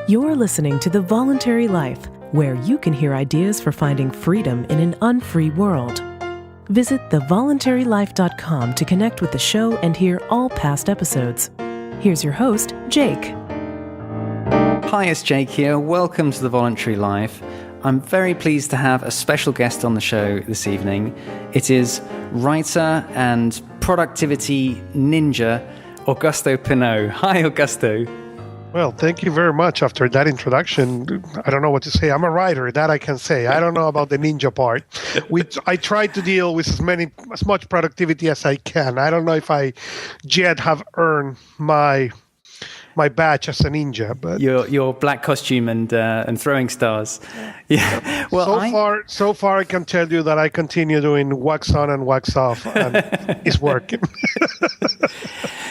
You're listening to The Voluntary Life, where you can hear ideas for finding freedom in an unfree world. Visit thevoluntarylife.com to connect with the show and hear all past episodes. Here's your host, Jake. Hi, it's Jake here. Welcome to The Voluntary Life. I'm very pleased to have a special guest on the show this evening. It is writer and productivity ninja, Augusto Pinaud. Hi, Augusto. Well, thank you very much. After that introduction, I don't know what to say. I'm a writer, that I can say. I don't know about the ninja part. I try to deal with as much productivity as I can. I don't know if I yet have earned my badge as a ninja, but your black costume and throwing stars. Yeah. Well, so far, I can tell you that I continue doing wax on and wax off, and it's working.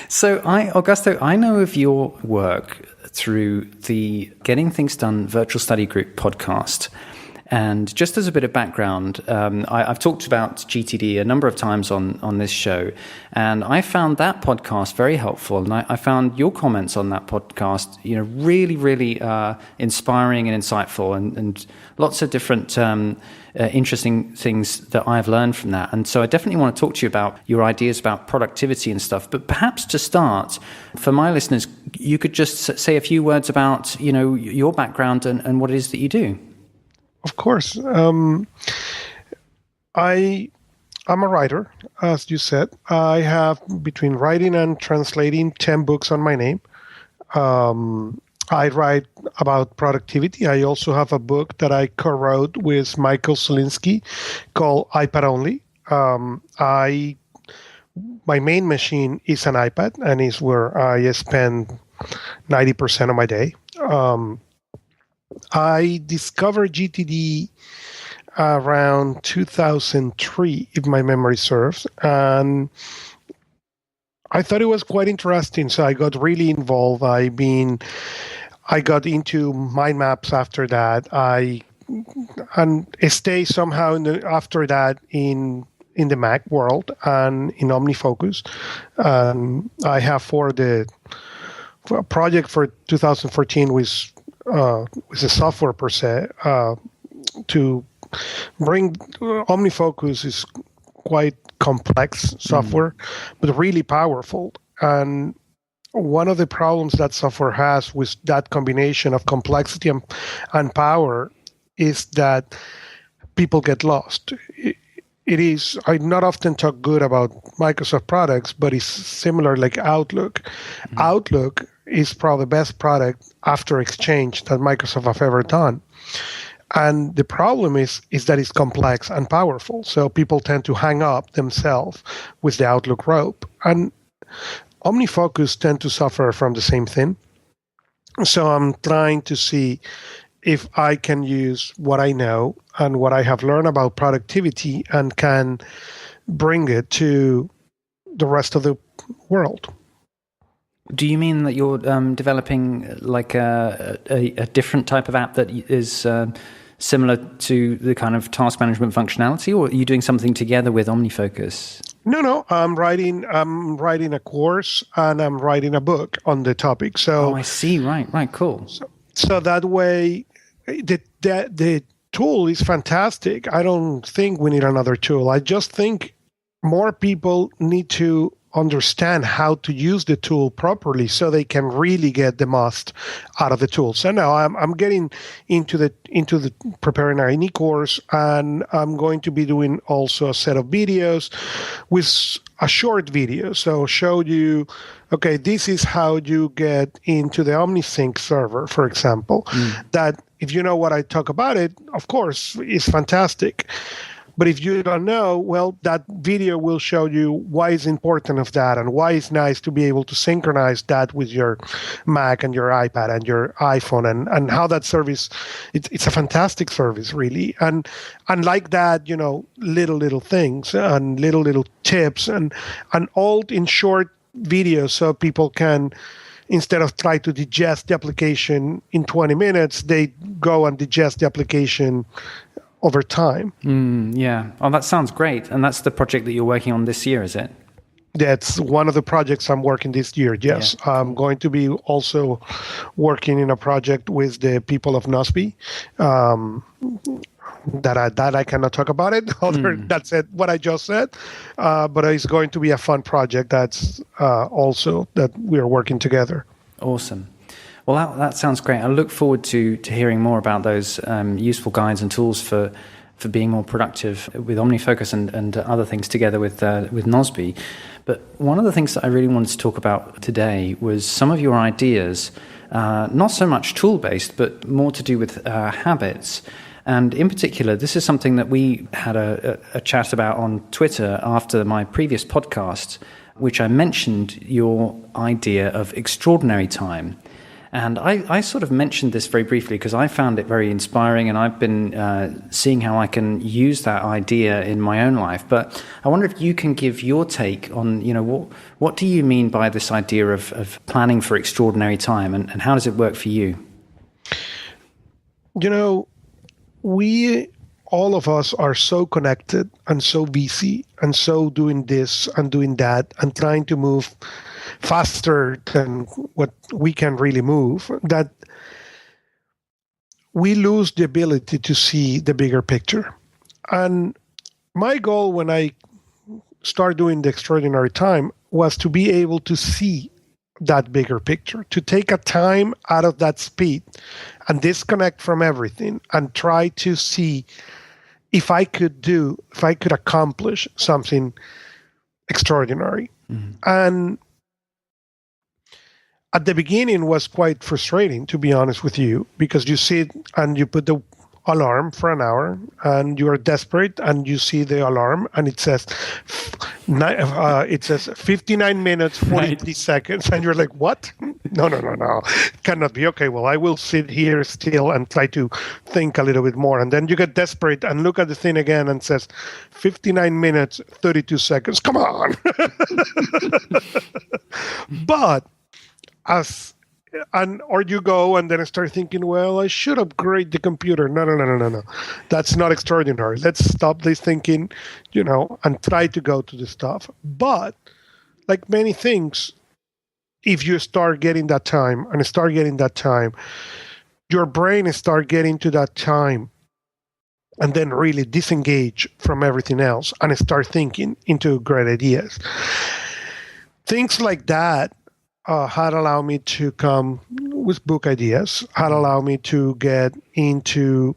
So, Augusto, I know of your work through the Getting Things Done Virtual Study Group podcast. And just as a bit of background, I've talked about GTD a number of times on this show, and I found that podcast very helpful. And I found your comments on that podcast, really, really inspiring and insightful, and lots of different interesting things that I've learned from that. And so I definitely want to talk to you about your ideas about productivity and stuff. But perhaps to start, for my listeners, you could just say a few words about your background and what it is that you do. Of course. I'm a writer, as you said. I have, between writing and translating, 10 books on my name. I write about productivity. I also have a book that I co-wrote with Michael Solinsky called iPad Only. My main machine is an iPad, and is where I spend 90% of my day. I discovered GTD around 2003, if my memory serves, and I thought it was quite interesting, so I got really involved. I got into mind maps after that. And stayed somehow after that in the Mac world and in OmniFocus. I have for a project for 2014 with a software per se, to bring OmniFocus is quite complex software, but really powerful. And one of the problems that software has with that combination of complexity and power is that people get lost. I not often talk good about Microsoft products, but it's similar like Outlook. Mm-hmm. Outlook is probably the best product after Exchange that Microsoft have ever done. And the problem is that it's complex and powerful. So people tend to hang up themselves with the Outlook rope. And OmniFocus tend to suffer from the same thing. So I'm trying to see if I can use what I know and what I have learned about productivity and can bring it to the rest of the world. Do you mean that you're developing like a different type of app that is similar to the kind of task management functionality, or are you doing something together with OmniFocus? No. I'm writing a course and I'm writing a book on the topic. So I see. Right. Cool. So that way, the tool is fantastic. I don't think we need another tool. I just think more people need to understand how to use the tool properly so they can really get the most out of the tool. So now I'm getting into the preparing our any course, and I'm going to be doing also a set of videos with a short video. So show you, okay, this is how you get into the OmniSync server, for example. That if you know what I talk about it, of course, is fantastic. But if you don't know, well, that video will show you why it's important of that and why it's nice to be able to synchronize that with your Mac and your iPad and your iPhone, and how that service, it's a fantastic service, really. And like that, little things and little tips and all in short videos, so people can, instead of try to digest the application in 20 minutes, they go and digest the application over time. Yeah. Oh, that sounds great. And that's the project that you're working on this year, is it? That's one of the projects I'm working this year. Yes, Yeah. I'm going to be also working in a project with the people of NOSB. That I cannot talk about it. That's it. What I just said, but it's going to be a fun project. That's also that we are working together. Awesome. Well, that sounds great. I look forward to hearing more about those useful guides and tools for being more productive with OmniFocus and other things together with NOSB. But one of the things that I really wanted to talk about today was some of your ideas, not so much tool-based, but more to do with habits. And in particular, this is something that we had a chat about on Twitter after my previous podcast, which I mentioned your idea of extraordinary time. And I sort of mentioned this very briefly because I found it very inspiring, and I've been seeing how I can use that idea in my own life. But I wonder if you can give your take on, what do you mean by this idea of planning for extraordinary time, and how does it work for you? We, all of us, are so connected and so busy and so doing this and doing that and trying to move faster than what we can really move, that we lose the ability to see the bigger picture. And my goal when I started doing the Extraordinary Time was to be able to see that bigger picture, to take a time out of that speed and disconnect from everything and try to see if I could accomplish something extraordinary. Mm-hmm. And at the beginning was quite frustrating, to be honest with you, because you sit and you put the alarm for an hour and you are desperate and you see the alarm and it says 59 minutes 43 seconds and you're like, what? No, cannot be. Okay, well, I will sit here still and try to think a little bit more, and then you get desperate and look at the thing again and says 59 minutes 32 seconds. Come on. But or you go and then start thinking, well, I should upgrade the computer. No. That's not extraordinary. Let's stop this thinking, and try to go to the stuff. But like many things, if you start getting that time, your brain start getting to that time and then really disengage from everything else and start thinking into great ideas. Things like that had allowed me to come with book ideas, had allowed me to get into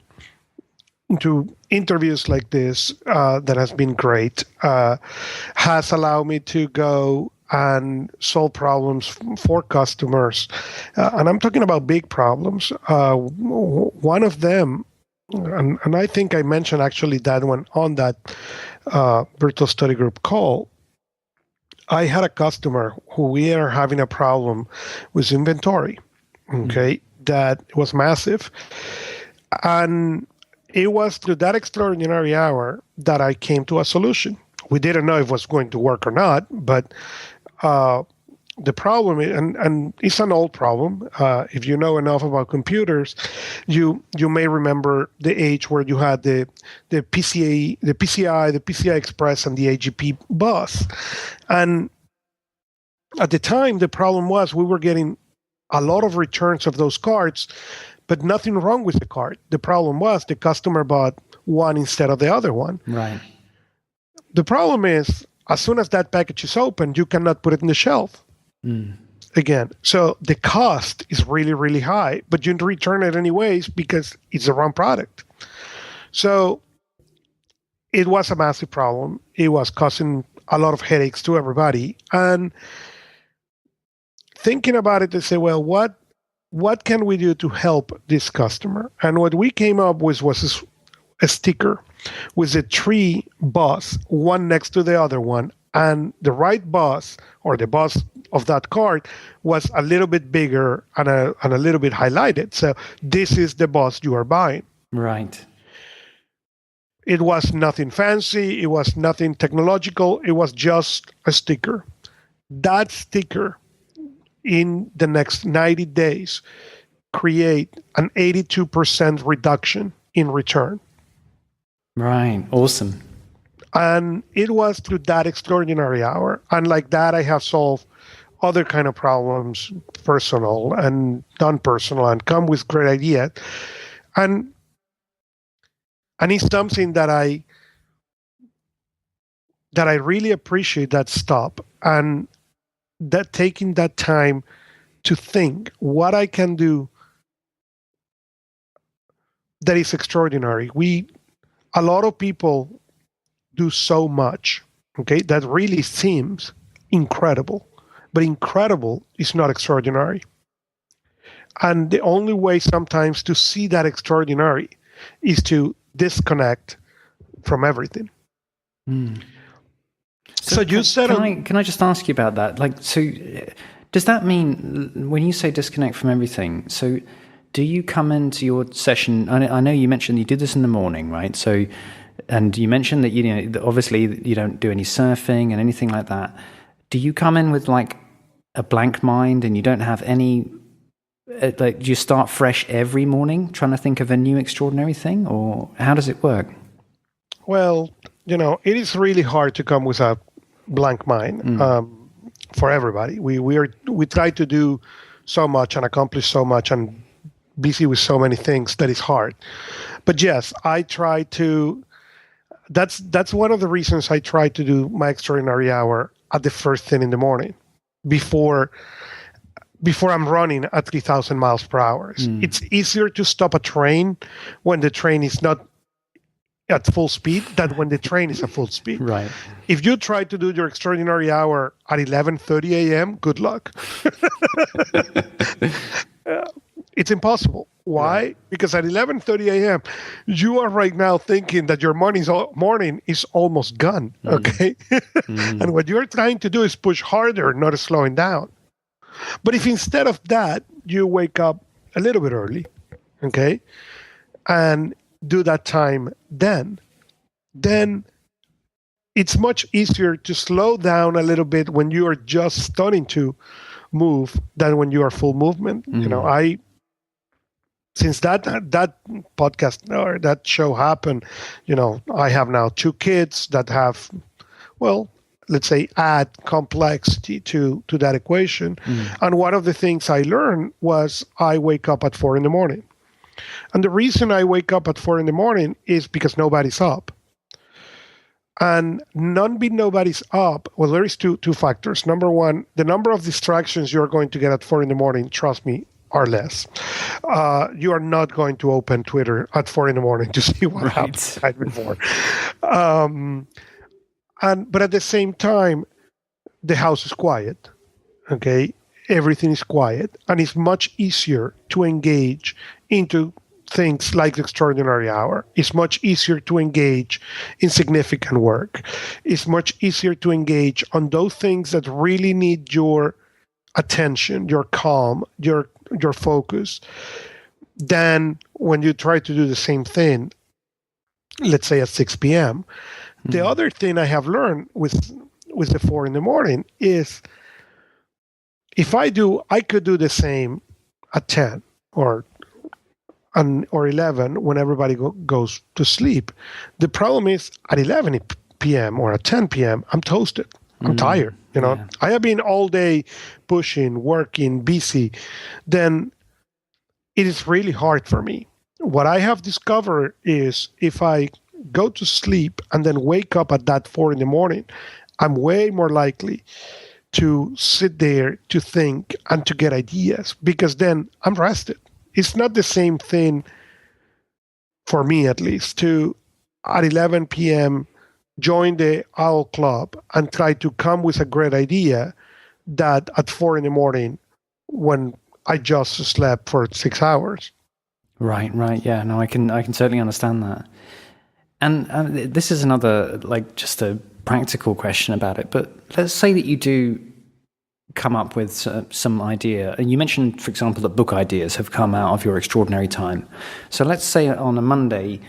interviews like this that has been great, has allowed me to go and solve problems for customers. And I'm talking about big problems. One of them, and I think I mentioned actually that one on that virtual study group call, I had a customer who we are having a problem with inventory, okay, that was massive. And it was through that extraordinary hour that I came to a solution. We didn't know if it was going to work or not, but the problem, and it's an old problem. If you know enough about computers, you may remember the age where you had the PCI Express, and the AGP bus. And at the time, the problem was we were getting a lot of returns of those cards, but nothing wrong with the card. The problem was the customer bought one instead of the other one. Right. The problem is, as soon as that package is opened, you cannot put it in the shelf. Again. So the cost is really, really high, but you return it anyways because it's the wrong product. So it was a massive problem. It was causing a lot of headaches to everybody. And thinking about it, they say, well, what can we do to help this customer? And what we came up with was a sticker with the 3 bus, one next to the other one, and the right bus, or the bus of that card, was a little bit bigger and a little bit highlighted. So this is the bus you are buying. Right. It was nothing fancy. It was nothing technological. It was just a sticker. That sticker, in the next 90 days, create an 82% reduction in return. Right. Awesome. And it was through that extraordinary hour. And like that, I have solved other kind of problems, personal and non-personal, and come with great ideas. And it's something that I really appreciate, that stop and that taking that time to think what I can do that is extraordinary. A lot of people do so much, okay, that really seems incredible, but incredible is not extraordinary. And the only way sometimes to see that extraordinary is to disconnect from everything. Mm. So you said, can I just ask you about that? Like, so does that mean when you say disconnect from everything? So do you come into your session? I know you mentioned you do this in the morning, right? So, and you mentioned that obviously you don't do any surfing and anything like that. Do you come in with like a blank mind and you don't have any? Like, do you start fresh every morning, trying to think of a new extraordinary thing, or how does it work? Well, it is really hard to come with a blank mind for everybody. We try to do so much and accomplish so much and busy with so many things that is hard. But yes, I try to. That's one of the reasons I try to do my extraordinary hour at the first thing in the morning, before I'm running at 3,000 miles per hour. It's easier to stop a train when the train is not at full speed than when the train is at full speed. Right. If you try to do your extraordinary hour at 11:30 a.m., good luck. It's impossible. Why? Right. Because at 11:30 a.m., you are right now thinking that your morning is almost gone, okay? And what you're trying to do is push harder, not slowing down. But if instead of that, you wake up a little bit early, okay, and do that time then it's much easier to slow down a little bit when you are just starting to move than when you are full movement. Since that podcast or that show happened, I have now 2 kids that have, well, let's say, add complexity to that equation. And one of the things I learned was I wake up at 4 a.m. And the reason I wake up at 4 a.m. is because nobody's up. And nobody's up, well, there is two factors. Number one, the number of distractions you're going to get at 4 a.m., trust me, are less. You are not going to open Twitter at 4 a.m. to see what happened the night before. But at the same time, the house is quiet, okay? Everything is quiet, and it's much easier to engage into things like the extraordinary hour. It's much easier to engage in significant work. It's much easier to engage on those things that really need your attention, your calm, your focus, than when you try to do the same thing, let's say at 6 p.m. The other thing I have learned with the 4 a.m. is I could do the same at 10 or 11 when everybody goes to sleep. The problem is at 11 p.m. or at 10 p.m., I'm toasted. I'm tired. Yeah. I have been all day pushing, working, busy. Then it is really hard for me. What I have discovered is if I go to sleep and then wake up at that 4 a.m, I'm way more likely to sit there, to think, and to get ideas, because then I'm rested. It's not the same thing, for me at least, to at 11 p.m. join the OWL Club and try to come with a great idea that at 4 a.m. when I just slept for 6 hours. Right. Yeah, no, I can certainly understand that. And this is another, like, just a practical question about it. But let's say that you do come up with some idea, and you mentioned, for example, that book ideas have come out of your extraordinary time. So let's say on a Monday,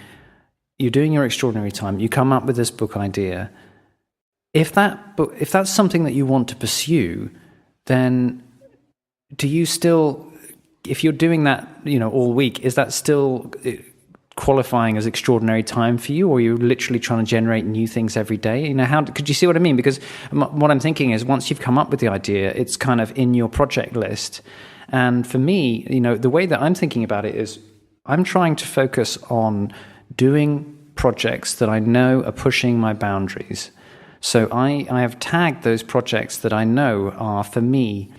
you're doing your extraordinary time, you come up with this book idea. If that's something that you want to pursue, then do you still, if you're doing that, all week, is that still qualifying as extraordinary time for you, or are you literally trying to generate new things every day? You know, how could you see what I mean? Because what I'm thinking is, once you've come up with the idea, it's kind of in your project list. And for me, you know, the way that I'm thinking about it is, I'm trying to focus on doing projects that I know are pushing my boundaries. So I have tagged those projects that I know are, for me,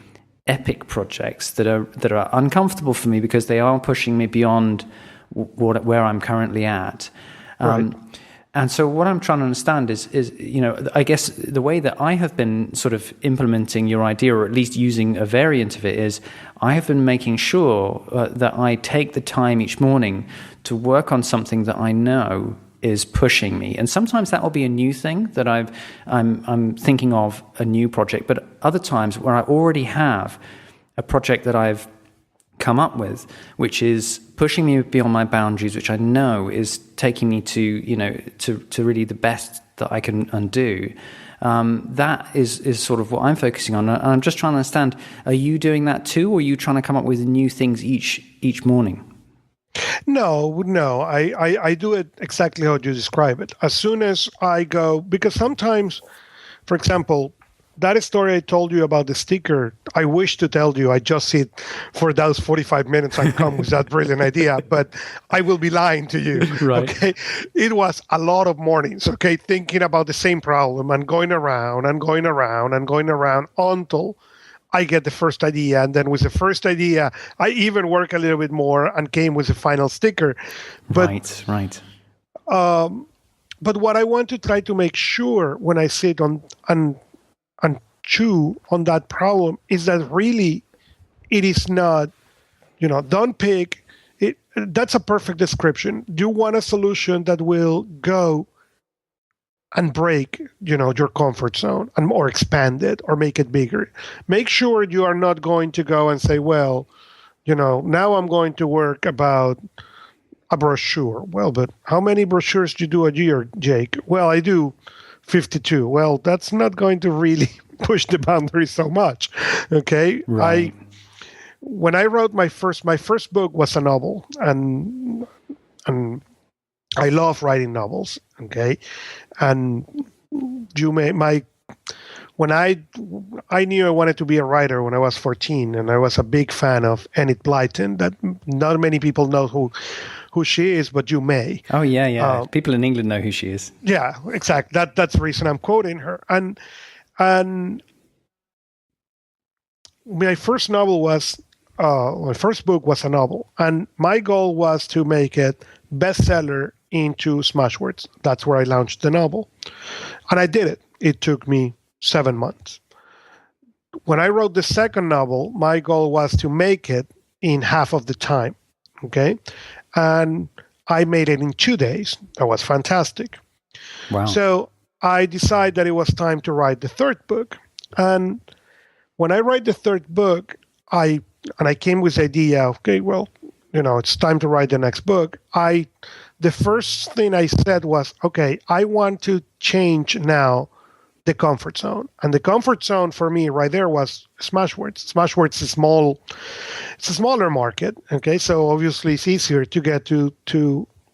epic projects that are uncomfortable for me because they are pushing me beyond where I'm currently at. Right. And so what I'm trying to understand is, you know, I guess the way that I have been sort of implementing your idea, or at least using a variant of it, is I have been making sure that I take the time each morning to work on something that I know is pushing me. And sometimes that will be a new thing that I'm thinking of, a new project, but other times where I already have a project that I've come up with, which is pushing me beyond my boundaries, which I know is taking me to, you know, to really the best that I can undo. That is sort of what I'm focusing on. And I'm just trying to understand, are you doing that too, or are you trying to come up with new things each morning? No, I do it exactly how you describe it. As soon as I go, because sometimes, for example, that story I told you about the sticker, I wish to tell you I just sit for those 45 minutes and come with that brilliant idea, but I will be lying to you. Right. Okay. It was a lot of mornings, okay, thinking about the same problem and going around and going around and going around until I get the first idea. And then with the first idea, I even work a little bit more and came with the final sticker. But, Right. But what I want to try to make sure when I sit on and chew on that problem is that really it is not, you know, don't pick it. That's a perfect description. You want a solution that will go and break, you know, your comfort zone and or expand it or make it bigger. Make sure you are not going to go and say, well, you know, now I'm going to work about a brochure. Well, but how many brochures do you do a year, Jake? Well, I do 52. Well, that's not going to really push the boundary so much. Okay. Right. When I wrote my first book was a novel, and I love writing novels. Okay. And when I knew I wanted to be a writer when I was 14, and I was a big fan of Enid Blyton, that not many people know who she is, but you may. Oh, yeah. People in England know who she is. Yeah, exactly. That's the reason I'm quoting her. And my first book was a novel, and my goal was to make it bestseller into Smashwords. That's where I launched the novel, and I did it. It took me 7 months. When I wrote the second novel, my goal was to make it in half of the time. Okay, and I made it in 2 days. That was fantastic. Wow. So I decided that it was time to write the third book. And when I write the third book, I came with the idea, okay, well, you know, it's time to write the next book. The first thing I said was, okay, I want to change now the comfort zone. And the comfort zone for me right there was Smashwords. Smashwords is it's a smaller market. Okay. So obviously it's easier to get to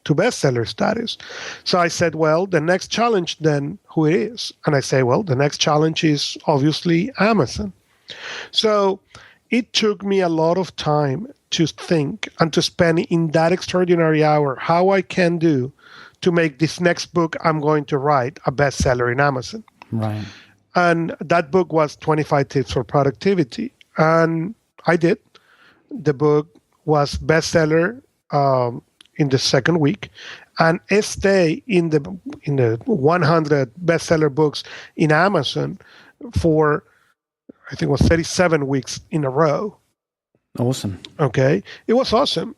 bestseller status. So I said, well, the next challenge then who it is. And I say, well, the next challenge is obviously Amazon. So it took me a lot of time to think and to spend in that extraordinary hour how I can do to make this next book I'm going to write a bestseller in Amazon. Right. And that book was 25 Tips for Productivity. And I did. The book was bestseller in the second week, and it stayed in the 100 bestseller books in Amazon for, I think it was 37 weeks in a row. Awesome. Okay. It was awesome.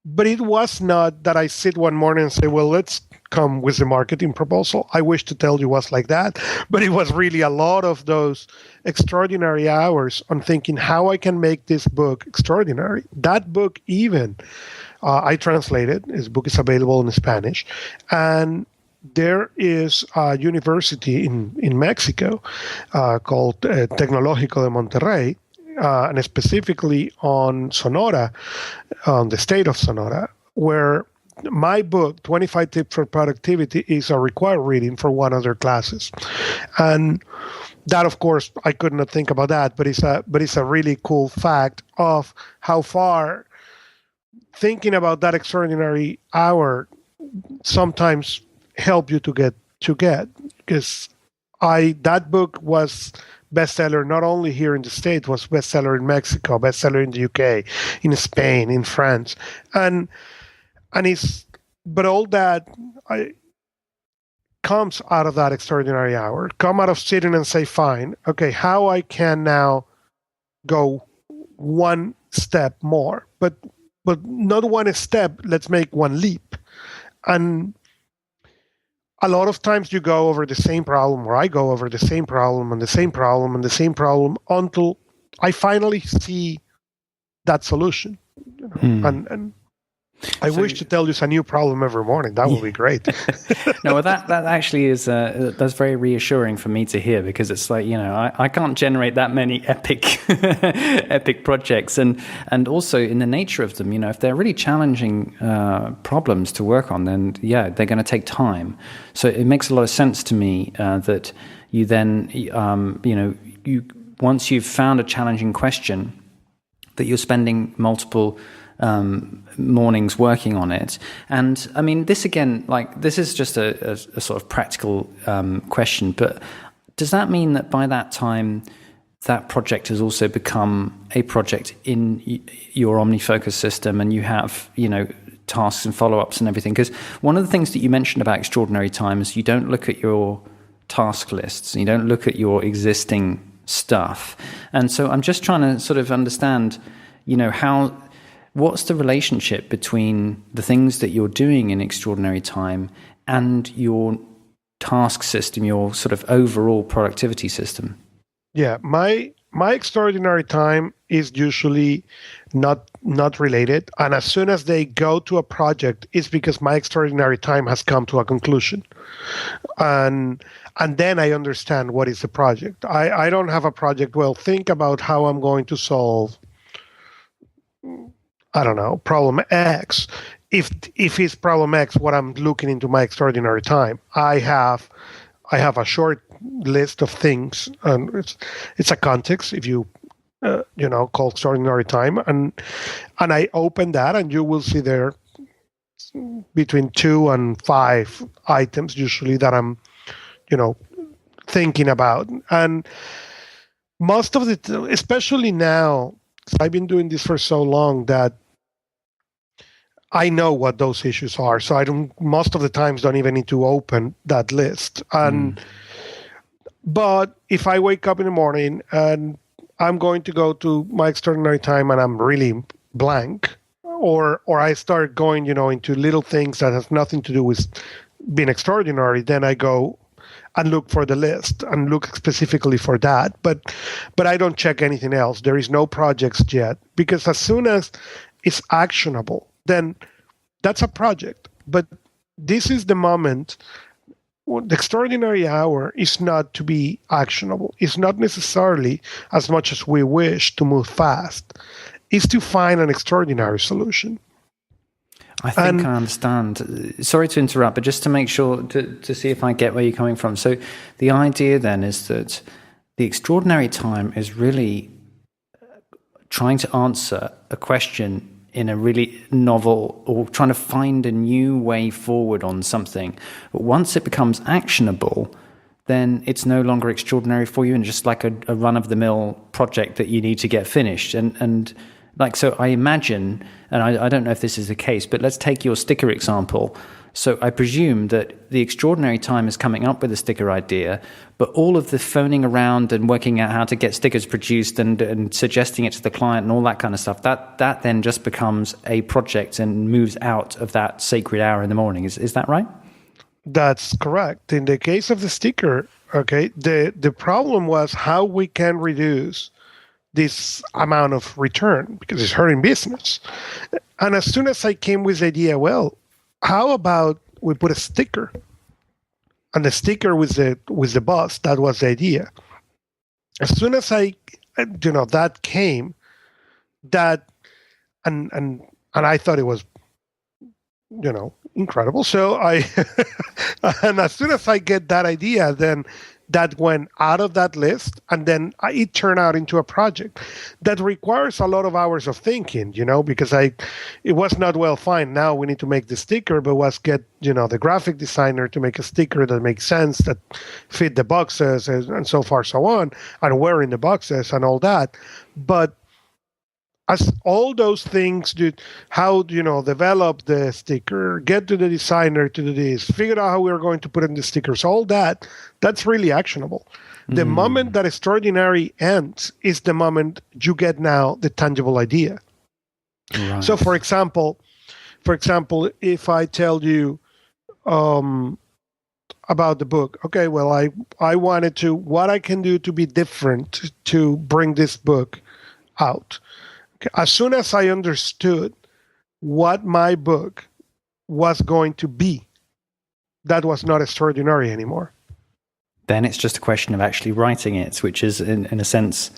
But it was not that I sit one morning and say, well, let's come with the marketing proposal. I wish to tell you it was like that, but it was really a lot of those extraordinary hours on thinking how I can make this book extraordinary. That book even, I translated. His book is available in Spanish. And there is a university in Mexico called Tecnológico de Monterrey, and specifically on Sonora, on the state of Sonora, where my book, 25 Tips for Productivity, is a required reading for one of their classes. And that, of course, I could not think about that, but it's a really cool fact of how far thinking about that extraordinary hour sometimes help you to get because that book was bestseller not only here in the States, was bestseller in Mexico, bestseller in the UK, in Spain, in France, and but all that comes out of that extraordinary hour, come out of sitting and say, fine, okay, how I can now go one step more, but not one step, let's make one leap. And a lot of times you go over the same problem, or I go over the same problem and the same problem and the same problem until I finally see that solution. And I wish to tell you it's a new problem every morning. That would be great. No, well, that actually is that's very reassuring for me to hear, because it's like, I can't generate that many epic projects, and also in the nature of them, if they're really challenging problems to work on, then they're going to take time. So it makes a lot of sense to me that you then you once you've found a challenging question, that you're spending multiple mornings working on it. And I mean, this again, this is just a sort of practical question, but does that mean that by that time that project has also become a project in your OmniFocus system, and you have tasks and follow-ups and everything? Because one of the things that you mentioned about Extraordinary Time is you don't look at your task lists, and you don't look at your existing stuff. And so I'm just trying to sort of understand what's the relationship between the things that you're doing in Extraordinary Time and your task system, your sort of overall productivity system? Yeah, my Extraordinary Time is usually not related. And as soon as they go to a project, it's because my Extraordinary Time has come to a conclusion. And then I understand what is the project. I don't have a project. Well, think about how I'm going to solve, I don't know, problem X. If it's problem X, what I'm looking into my Extraordinary Time, I have a short list of things, and it's a context. If you called Extraordinary Time, and I open that, and you will see there between 2 and 5 items usually that I'm thinking about. And most of the, especially now, I've been doing this for so long that I know what those issues are. So I most of the times don't even need to open that list. But if I wake up in the morning and I'm going to go to my Extraordinary Time and I'm really blank, or I start going, into little things that have nothing to do with being extraordinary, then I go and look for the list and look specifically for that. But I don't check anything else. There is no projects yet, because as soon as it's actionable, then that's a project. But this is the moment. The extraordinary hour is not to be actionable. It's not necessarily as much as we wish to move fast. It's to find an extraordinary solution. I think I understand. Sorry to interrupt, but just to make sure, to see if I get where you're coming from. So the idea then is that the Extraordinary Time is really trying to answer a question in a really novel, or trying to find a new way forward on something. But once it becomes actionable, then it's no longer extraordinary for you and just like a run-of-the-mill project that you need to get finished. And so I imagine, and I don't know if this is the case, but let's take your sticker example. So I presume that the Extraordinary Time is coming up with a sticker idea, but all of the phoning around and working out how to get stickers produced and suggesting it to the client and all that kind of stuff, that then just becomes a project and moves out of that sacred hour in the morning. Is that right? That's correct. In the case of the sticker, okay, the problem was how we can reduce this amount of return, because it's hurting business. And as soon as I came with the idea, well, how about we put a sticker, and the sticker with the bus? That was the idea. As soon as that came, and I thought it was incredible. So and as soon as I get that idea, then that went out of that list, and then it turned out into a project that requires a lot of hours of thinking, because it was not well fine. Now we need to make the sticker, but let's get, the graphic designer to make a sticker that makes sense, that fit the boxes and so far, so on, and wearing the boxes and all that. But as all those things do, how develop the sticker, get to the designer to do this, figure out how we're going to put in the stickers, all that's really actionable. The moment that extraordinary ends is the moment you get now the tangible idea. Right. So for example, if I tell you about the book, okay, well, I wanted to, what I can do to be different to bring this book out. As soon as I understood what my book was going to be, that was not extraordinary anymore. Then it's just a question of actually writing it, which is, in a sense,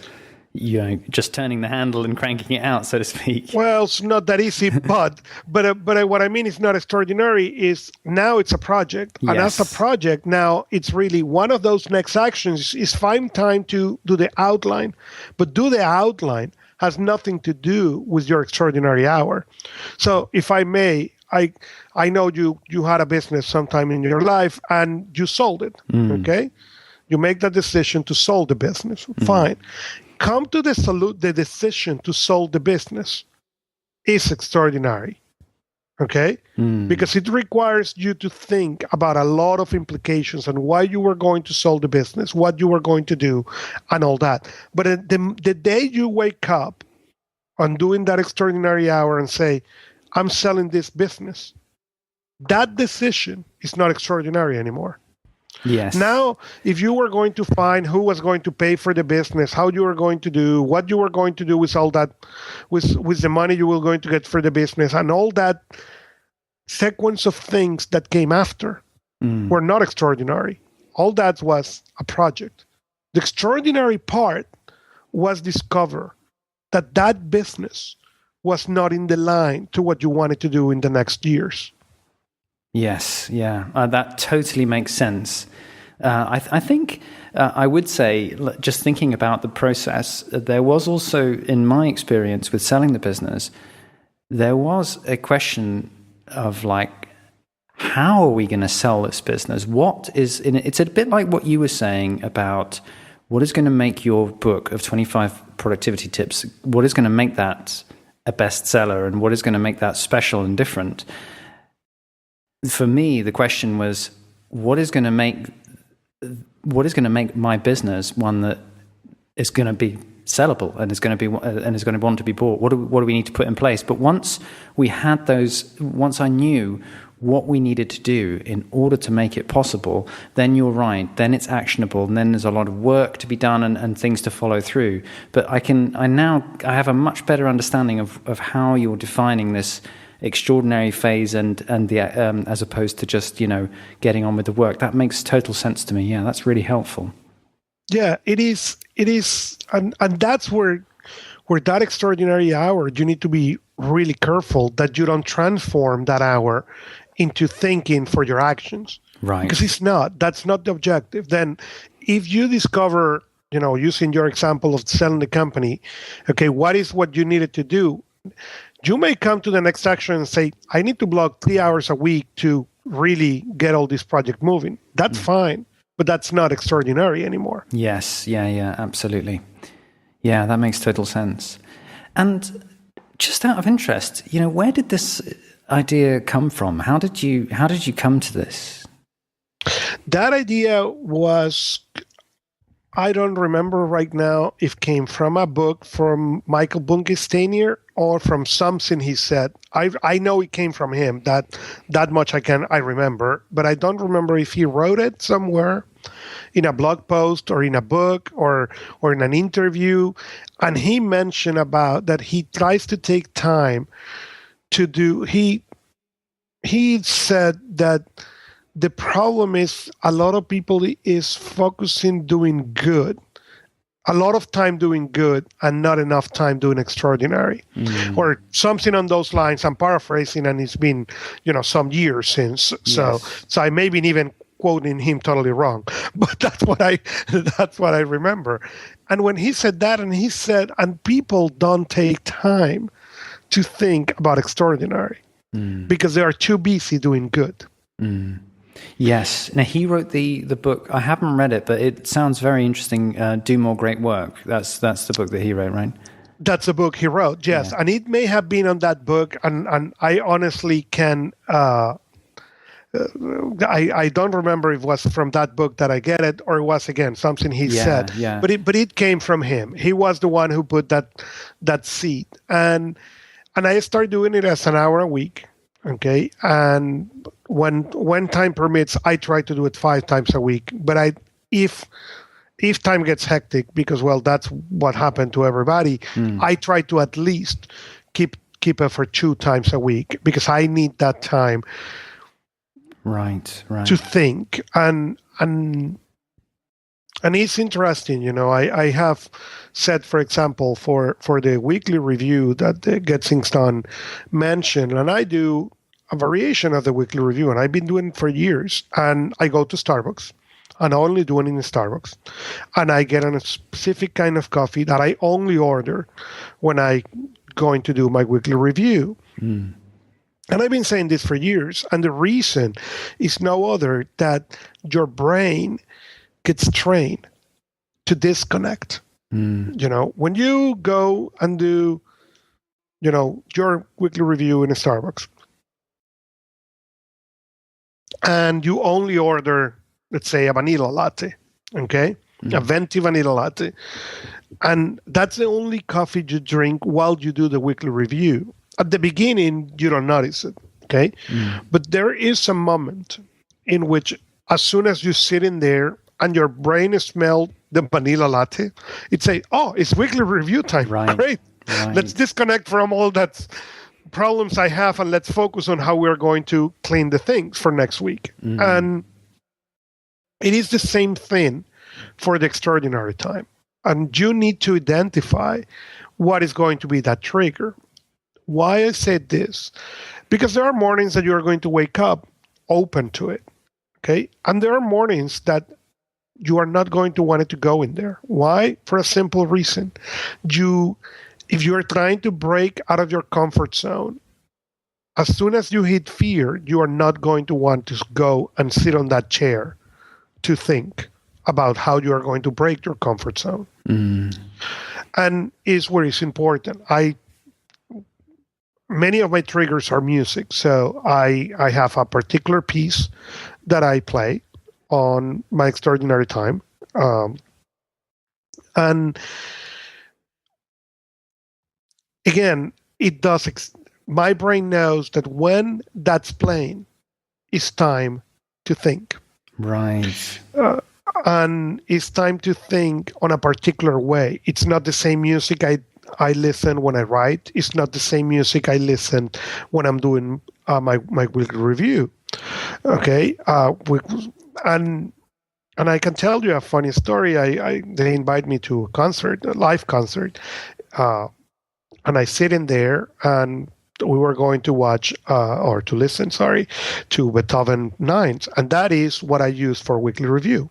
just turning the handle and cranking it out, so to speak. Well, it's not that easy, but what I mean is not extraordinary, is now it's a project. Yes. And as a project, now it's really one of those next actions is find time to do the outline. But do the outline has nothing to do with your extraordinary hour. So if I may, I know you had a business sometime in your life and you sold it, okay? You make that decision to sell the business. Fine. Come to the decision to sell the business is extraordinary, okay? Because it requires you to think about a lot of implications and why you were going to sell the business, what you were going to do, and all that. But the day you wake up on doing that extraordinary hour and say, I'm selling this business, that decision is not extraordinary anymore. Yes. Now, if you were going to find who was going to pay for the business, how you were going to do, what you were going to do with all that, with the money you were going to get for the business, and all that sequence of things that came after were not extraordinary. All that was a project. The extraordinary part was discover that business was not in the line to what you wanted to do in the next years. Yes, yeah, that totally makes sense. I think I would say, just thinking about the process, there was also, in my experience with selling the business, there was a question of like, how are we going to sell this business? What is in it? It's a bit like what you were saying about what is going to make your book of 25 productivity tips, what is going to make that a bestseller, and what is going to make that special and different. For me, the question was, what is going to make my business one that is going to be sellable and is going to want to be bought? What do we need to put in place? But once we had those, once I knew what we needed to do in order to make it possible, then you're right. Then it's actionable, and then there's a lot of work to be done and things to follow through. But I have a much better understanding of how you're defining this extraordinary phase and the as opposed to just getting on with the work. That makes total sense to me. Yeah, that's really helpful. Yeah, it is, and that's where that extraordinary hour, you need to be really careful that you don't transform that hour into thinking for your actions. Right. Because that's not the objective. Then if you discover, using your example of selling the company, okay, what you needed to do? You may come to the next action and say, I need to block 3 hours a week to really get all this project moving. That's fine, but that's not extraordinary anymore. Yes, yeah, absolutely. Yeah, that makes total sense. And just out of interest, where did this idea come from? How did you come to this? That idea was, I don't remember right now if it came from a book from Michael Bunke-Stanier or from something he said. I know it came from him. That much I remember, but I don't remember if he wrote it somewhere in a blog post or in a book or in an interview. And he mentioned about that he tries to take time to do. He said that the problem is a lot of people is focusing doing good a lot of time doing good and not enough time doing extraordinary, or something on those lines. I'm paraphrasing, and it's been, some years since. Yes. So I may be even quoting him totally wrong, but that's what I remember. And when he said that, and people don't take time to think about extraordinary because they are too busy doing good. Yes. Now, he wrote the book. I haven't read it, but it sounds very interesting. Do More Great Work. That's the book that he wrote, right? That's the book he wrote, yes. Yeah. And it may have been on that book, and I honestly can... I don't remember if it was from that book that I get it, or it was, again, something he said. Yeah. But it came from him. He was the one who put that seed. And I started doing it as an hour a week. Okay. And when time permits, I try to do it 5 times a week. But if time gets hectic, because, well, that's what happened to everybody, I try to at least keep it for 2 times a week, because I need that time. Right. To think. And it's interesting, I have said, for example, for the weekly review that Get Things Done mentioned, and I do a variation of the weekly review, and I've been doing it for years, and I go to Starbucks, and I only do it in Starbucks, and I get a specific kind of coffee that I only order when I going to do my weekly review. And I've been saying this for years, and the reason is no other that your brain gets trained to disconnect. When you go and do, your weekly review in a Starbucks, and you only order, let's say, a vanilla latte, okay? A venti vanilla latte. And that's the only coffee you drink while you do the weekly review. At the beginning, you don't notice it, okay? But there is a moment in which, as soon as you sit in there and your brain smells the vanilla latte, it say, "Oh, it's weekly review time. Right. Great. Right. Let's disconnect from all that problems I have, and let's focus on how we're going to clean the things for next week." And it is the same thing for the extraordinary time. And you need to identify what is going to be that trigger. Why I said this? Because there are mornings that you are going to wake up open to it, okay? And there are mornings that you are not going to want it to go in there. Why? For a simple reason. If you are trying to break out of your comfort zone, as soon as you hit fear, you are not going to want to go and sit on that chair to think about how you are going to break your comfort zone. And is where it's important. Many of my triggers are music. So I have a particular piece that I play on my extraordinary time. And again, it does. My brain knows that when that's playing, it's time to think. Right. And it's time to think on a particular way. It's not the same music I listen when I write. It's not the same music I listen when I'm doing my weekly review. Okay, and I can tell you a funny story. They invite me to a live concert, and I sit in there, and we were going to watch or to listen, to Beethoven Nines, and that is what I use for weekly review.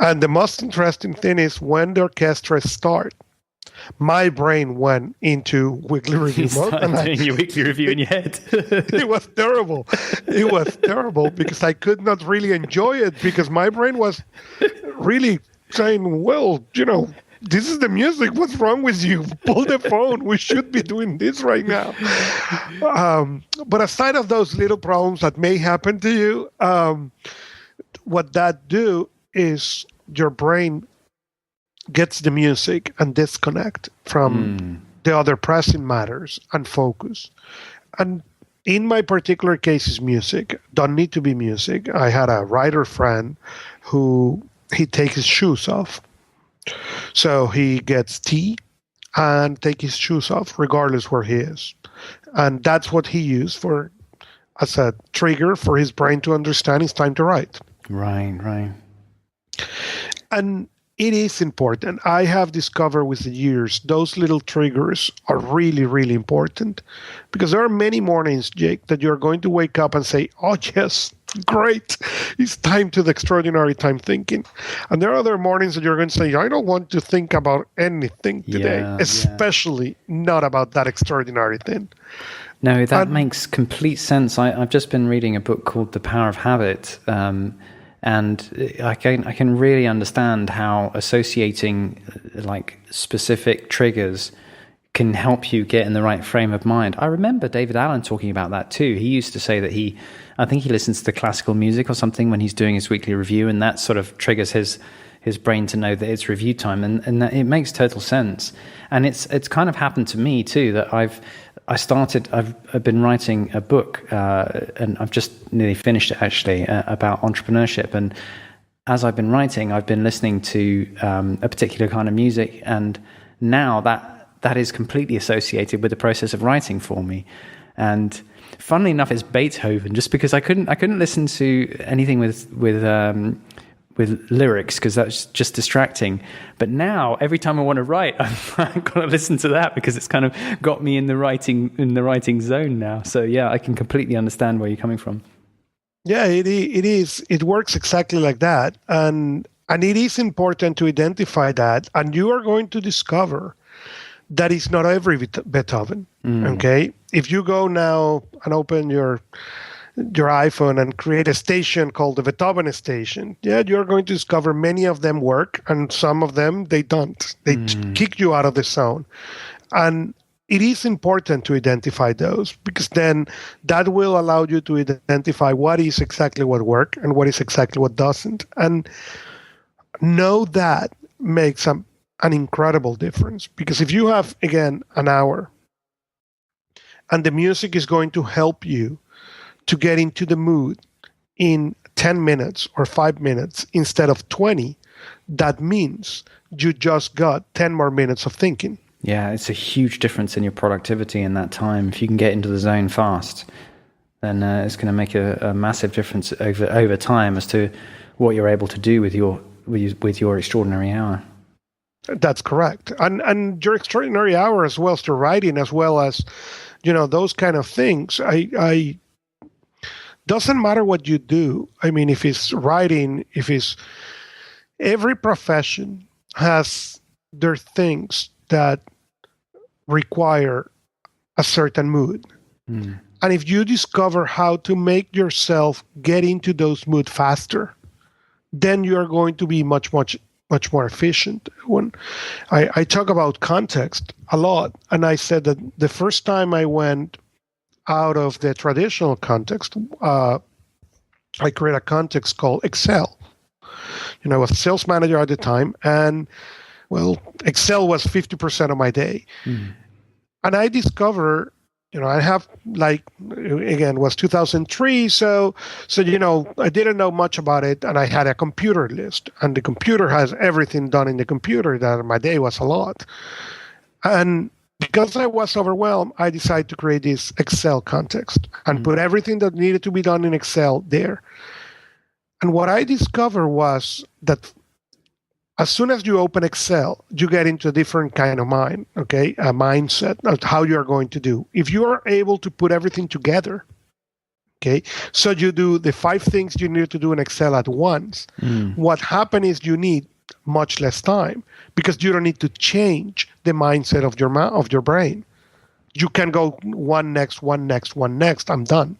And the most interesting thing is when the orchestra starts, my brain went into weekly review mode. And doing your weekly review in your head. It was terrible. It was terrible because I could not really enjoy it because my brain was really saying, well, this is the music. What's wrong with you? Pull the phone. We should be doing this right now. But aside of those little problems that may happen to you, what that do is your brain gets the music and disconnect from the other pressing matters and focus. And in my particular case is music. Don't need to be music. I had a writer friend who he takes his shoes off. So he gets tea and take his shoes off regardless where he is. And that's what he used as a trigger for his brain to understand it's time to write. Right. And it is important. I have discovered with the years, those little triggers are really, really important, because there are many mornings, Jake, that you're going to wake up and say, oh, yes, great, it's time to the extraordinary time thinking. And there are other mornings that you're going to say, I don't want to think about anything today, especially not about that extraordinary thing. No, that makes complete sense. I've just been reading a book called The Power of Habit, and I can really understand how associating like specific triggers can help you get in the right frame of mind. I remember David Allen talking about that too. He used to say that I think he listens to classical music or something when he's doing his weekly review, and that sort of triggers his brain to know that it's review time, and that it makes total sense. And it's kind of happened to me too, that I've been writing a book, and I've just nearly finished it actually, about entrepreneurship. And as I've been writing, I've been listening to a particular kind of music, and now that is completely associated with the process of writing for me. And funnily enough, it's Beethoven, just because I couldn't listen to anything with lyrics, because that's just distracting. But now every time I want to write, I've got to listen to that, because it's kind of got me in the writing zone now. So yeah, I can completely understand where you're coming from. Yeah, it is. It works exactly like that, and it is important to identify that. And you are going to discover that is not every Beethoven. Okay, if you go now and open your iPhone and create a station called the Beethoven station, you're going to discover many of them work, and some of them they don't. They kick you out of the zone. And it is important to identify those, because then that will allow you to identify what is exactly what works and what is exactly what doesn't. And know that makes an incredible difference, because if you have, again, an hour and the music is going to help you to get into the mood in 10 minutes or 5 minutes instead of 20, that means you just got 10 more minutes of thinking. Yeah, it's a huge difference in your productivity in that time. If you can get into the zone fast, then it's going to make a massive difference over time as to what you're able to do with your extraordinary hour. That's correct. And your extraordinary hour, as well as the writing, as well as, those kind of things. I doesn't matter what you do. I mean, if it's writing, every profession has their things that require a certain mood. And if you discover how to make yourself get into those moods faster, then you are going to be much more efficient. When I talk about context a lot, and I said that the first time I went out of the traditional context, I created a context called Excel. I was a sales manager at the time, and Excel was 50% of my day. And I discovered, I have it was 2003. So, I didn't know much about it, and I had a computer list, and the computer has everything done in the computer. That my day was a lot. And because I was overwhelmed, I decided to create this Excel context and put everything that needed to be done in Excel there. And what I discovered was that as soon as you open Excel, you get into a different kind of mind, okay? A mindset of how you're going to do. If you are able to put everything together, okay? So you do the 5 things you need to do in Excel at once. What happens is you need much less time, because you don't need to change the mindset of your brain. You can go one next, I'm done.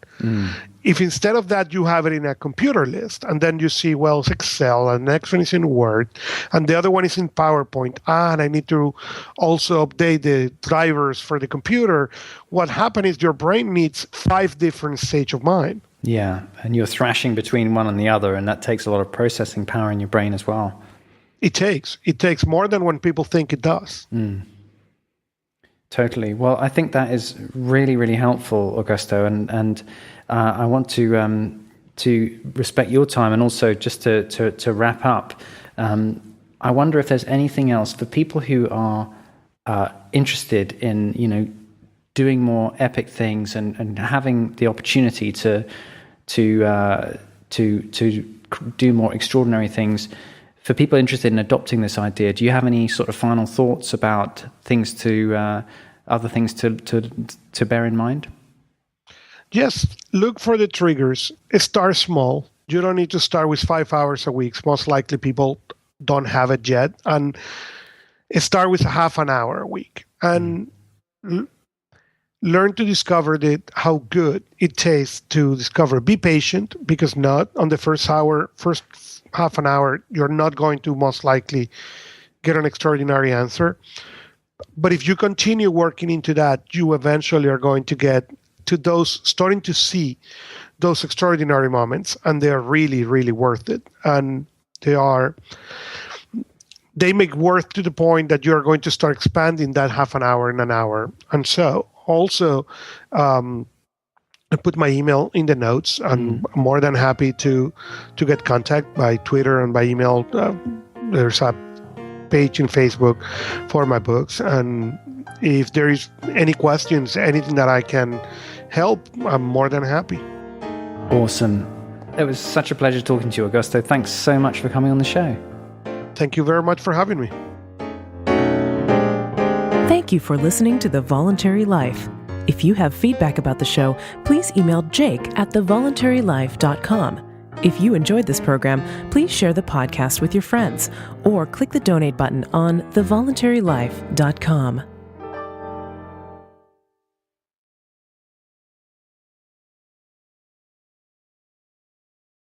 If instead of that you have it in a computer list, and then you see, it's Excel, and the next one is in Word, and the other one is in PowerPoint, and I need to also update the drivers for the computer, what happens is your brain needs 5 different states of mind. Yeah, and you're thrashing between one and the other, and that takes a lot of processing power in your brain as well. It takes more than when people think it does. Totally. Well, I think that is really, really helpful, Augusto, and I want to respect your time, and also just to wrap up. I wonder if there's anything else for people who are interested in, doing more epic things and having the opportunity to do more extraordinary things. For people interested in adopting this idea, do you have any sort of final thoughts about other things to bear in mind? Just look for the triggers. Start small. You don't need to start with 5 hours a week. Most likely people don't have it yet. And start with half an hour a week. And learn to discover how good it tastes to discover. Be patient, because not on the first half an hour, you're not going to most likely get an extraordinary answer. But if you continue working into that, you eventually are going to get to starting to see those extraordinary moments, and they're really, really worth it. And they make worth to the point that you're going to start expanding that half an hour in an hour. And so also, I put my email in the notes. I'm more than happy to get contact by Twitter and by email. There's a page in Facebook for my books. And if there is any questions, anything that I can help, I'm more than happy. Awesome. It was such a pleasure talking to you, Augusto. Thanks so much for coming on the show. Thank you very much for having me. Thank you for listening to The Voluntary Life. If you have feedback about the show, please email jake@thevoluntarylife.com. If you enjoyed this program, please share the podcast with your friends or click the donate button on thevoluntarylife.com.